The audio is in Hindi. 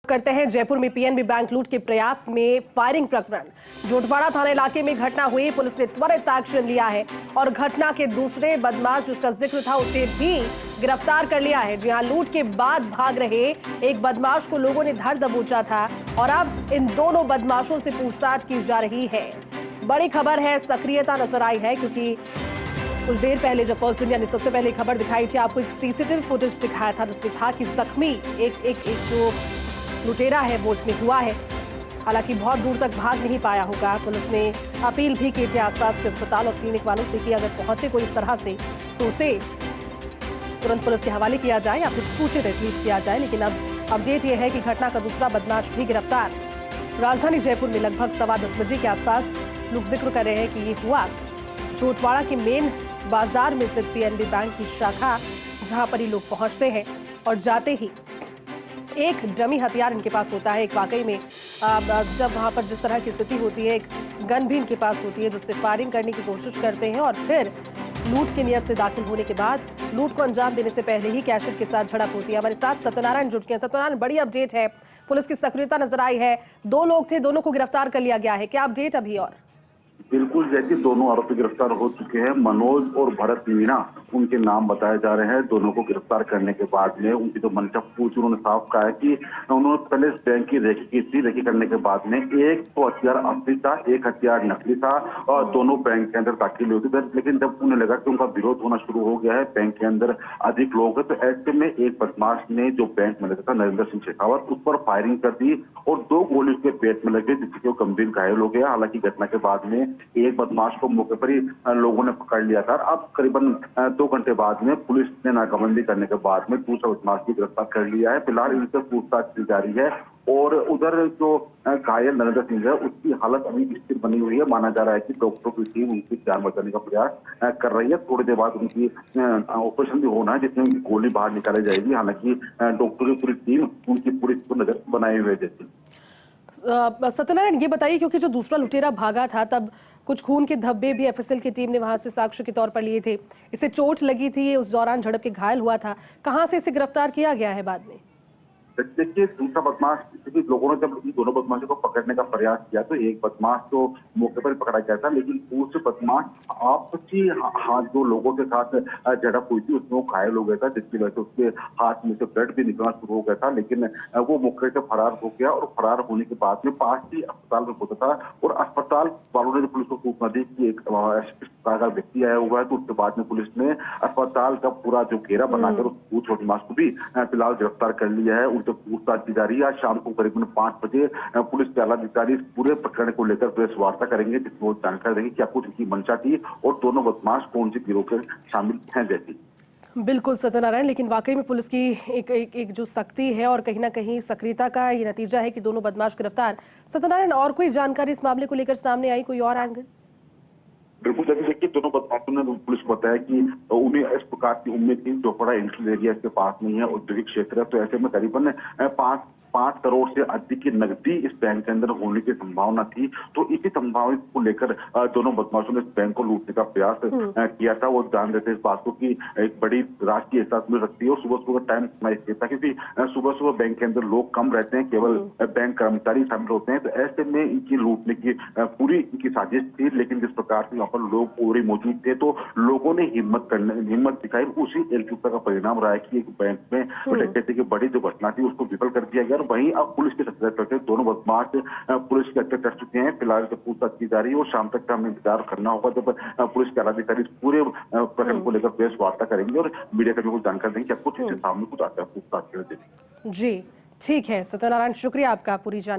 करते हैं जयपुर में पीएनबी बैंक लूट के प्रयास में फायरिंग प्रकरण। जोटवाड़ा थाना इलाके में घटना हुई, पुलिस ने त्वरित एक्शन लिया है और घटना के दूसरे बदमाश जिसका जिक्र था उसे भी गिरफ्तार कर लिया है। जी हां, लूट के बाद भाग रहे एक बदमाश को लोगों ने धर दबोचा था और अब इन दोनों बदमाशों से पूछताछ की जा रही है। बड़ी खबर है, सक्रियता नजर आई है क्योंकि कुछ देर पहले जब फर्स्ट इंडिया ने सबसे पहले खबर दिखाई थी, आपको एक सीसीटीवी फुटेज दिखाया था जिसमें था कि जख्मी एक जो लुटेरा है वो इसमें हुआ है। हालांकि बहुत दूर तक भाग नहीं पाया होगा। पुलिस ने अपील भी की थी आसपास के अस्पताल और क्लिनिक वालों से कि अगर पहुंचे कोई इस तरह से तो उसे तुरंत पुलिस के हवाले किया जाए या फिर सूचित एटलीस्ट किया जाए। लेकिन अब अपडेट ये है कि घटना का दूसरा बदमाश भी गिरफ्तार। राजधानी जयपुर में लगभग 10:15 बजे के आसपास लोग जिक्र कर रहे हैं कि ये हुआ जोटवाड़ा के मेन बाजार में स्थित पीएनबी बैंक की शाखा, जहां पर ही लोग पहुंचते हैं और जाते ही एक डमी हथियार इनके पास होता है। एक वाकई में जब वहां पर जिस तरह की स्थिति होती है, एक गन भी इनके पास होती है जिससे फायरिंग करने की कोशिश करते हैं और फिर लूट की नियत से दाखिल होने के बाद लूट को अंजाम देने से पहले ही कैशियर के साथ झड़प होती है। हमारे साथ सत्यनारायण जुट गए हैं। सत्यनारायण, बड़ी अपडेट है, पुलिस की सक्रियता नजर आई है, 2 लोग थे, दोनों को गिरफ्तार कर लिया गया है, क्या अपडेट अभी? और बिल्कुल जैसे दोनों आरोपी गिरफ्तार हो चुके हैं। मनोज और भरत मीणा उनके नाम बताए जा रहे हैं। दोनों को गिरफ्तार करने के बाद में उनकी जो मंशा पूछ, उन्होंने साफ कहा है कि उन्होंने पहले इस बैंक की रेकी की थी। रेकी करने के बाद में एक तो हथियार असली था, एक हथियार नकली था और दोनों बैंक के अंदर दाखिल हुए थे। लेकिन जब उन्हें लगा कि उनका विरोध होना शुरू हो गया है, बैंक के अंदर अधिक लोग हैं, तो ऐसे में एक बदमाश ने जो बैंक में लगा था नरेंद्र सिंह शेखावत, उस पर फायरिंग कर दी और 2 गोली उसके पेट में लगी जिससे वो गंभीर घायल हो गया। हालांकि घटना के बाद में एक बदमाश को मौके पर ही लोगों ने पकड़ लिया था। अब करीबन 2 घंटे बाद में पुलिस ने नाकाबंदी करने के बाद में दूसरा बदमाश को गिरफ्तार कर लिया है। फिलहाल इनसे पूछताछ की जा रही है और उधर जो घायल नरेंद्र सिंह है उसकी हालत अभी स्थिर बनी हुई है। माना जा रहा है कि डॉक्टरों की टीम उनकी जान बचाने का प्रयास कर रही है। थोड़ी देर बाद उनकी ऑपरेशन भी होना है जिसमें उनकी गोली बाहर निकाली जाएगी। हालांकि डॉक्टरों की पूरी टीम उनकी पूरी नजर बनाए हुए जैसी। सत्यनारायण, ये बताइए क्योंकि जो दूसरा लुटेरा भागा था तब कुछ खून के धब्बे भी एफएसएल की टीम ने वहां से साक्ष्य के तौर पर लिए थे, इसे चोट लगी थी, उस दौरान झड़प के घायल हुआ था, कहां से इसे गिरफ्तार किया गया है बाद में? देखिए, दूसरा बदमाश, लोगों ने जब इन दोनों बदमाशों को पकड़ने का प्रयास किया तो एक बदमाश तो मौके पर पकड़ा गया था, लेकिन दूसरे बदमाश आपसी हाथ जो लोगों के साथ झड़प हुई थी उसमें वो घायल हो गया था, जिसकी वजह से उसके हाथ में से ब्लड भी निकलना शुरू हो गया था। लेकिन वो मौके से फरार हो गया और फरार होने के बाद में पास ही अस्पताल में पहुंचा था और अस्पताल वालों ने पुलिस को सूचना दी कि एक व्यक्ति आया हुआ है। तो उसके बाद में पुलिस ने अस्पताल का पूरा जो घेरा बनाकर उस बदमाश को भी फिलहाल गिरफ्तार कर लिया है। उनसे पूछताछ की जा रही है। आज शाम को करीबन 5 बजे पुलिस के आला अधिकारी इस पूरे प्रकरण को लेकर प्रेस वार्ता करेंगे जिसमें वो जानकारी देंगे क्या कुछ उनकी मंशा थी और दोनों बदमाश कौन से गिरोह के शामिल हैं जैसी। बिल्कुल सत्यनारायण, लेकिन वाकई में पुलिस की एक जो सख्ती है और कहीं ना कहीं सक्रियता का ये नतीजा है कि दोनों बदमाश गिरफ्तार। सत्यनारायण, और कोई जानकारी इस मामले को लेकर सामने आई, कोई और एंगल? बिल्कुल देखिए, दोनों बदमाशों ने पुलिस को बताया कि उन्हें इस प्रकार की उम्मीद थी। जोटवाड़ा इंडस्ट्रियल एरिया इसके पास नहीं है, औद्योगिक क्षेत्र है, तो ऐसे में करीबन 5 करोड़ से अधिक की नकदी इस बैंक के अंदर होने की संभावना थी। तो इसी संभावना को लेकर दोनों बदमाशों ने इस बैंक को लूटने का प्रयास किया था। वो जान रहे थे इस बात को कि एक बड़ी राशि एहसास मिल सकती है और सुबह सुबह टाइम इसलिए था क्योंकि सुबह सुबह बैंक के अंदर लोग कम रहते हैं, केवल बैंक कर्मचारी शामिल होते हैं। तो ऐसे में इनकी लूटने की पूरी इनकी साजिश थी। लेकिन जिस प्रकार से यहाँ पर लोग पूरे मौजूद थे तो लोगों ने हिम्मत दिखाई। उसी एकजुटता का परिणाम रहा है कि एक बैंक में डकैती की बड़ी जो घटना थी उसको विफल कर दिया गया। वहीं अब पुलिस के सक्रिय करते दोनों बदमाश पुलिस के हत्या कर चुके हैं। फिलहाल से पूछताछ की जा रही है और शाम तक का हमें इंतजार करना होगा जब पुलिस के आलाधिकारी पूरे प्रकरण को लेकर प्रेस वार्ता करेंगे और मीडिया कर्मियों को जानकारी देंगे कि कुछ इसके सामने कुछ आता है पूछताछ के लिए। जी ठीक है सत्यनारायण, शुक्रिया आपका पूरी जानकारी।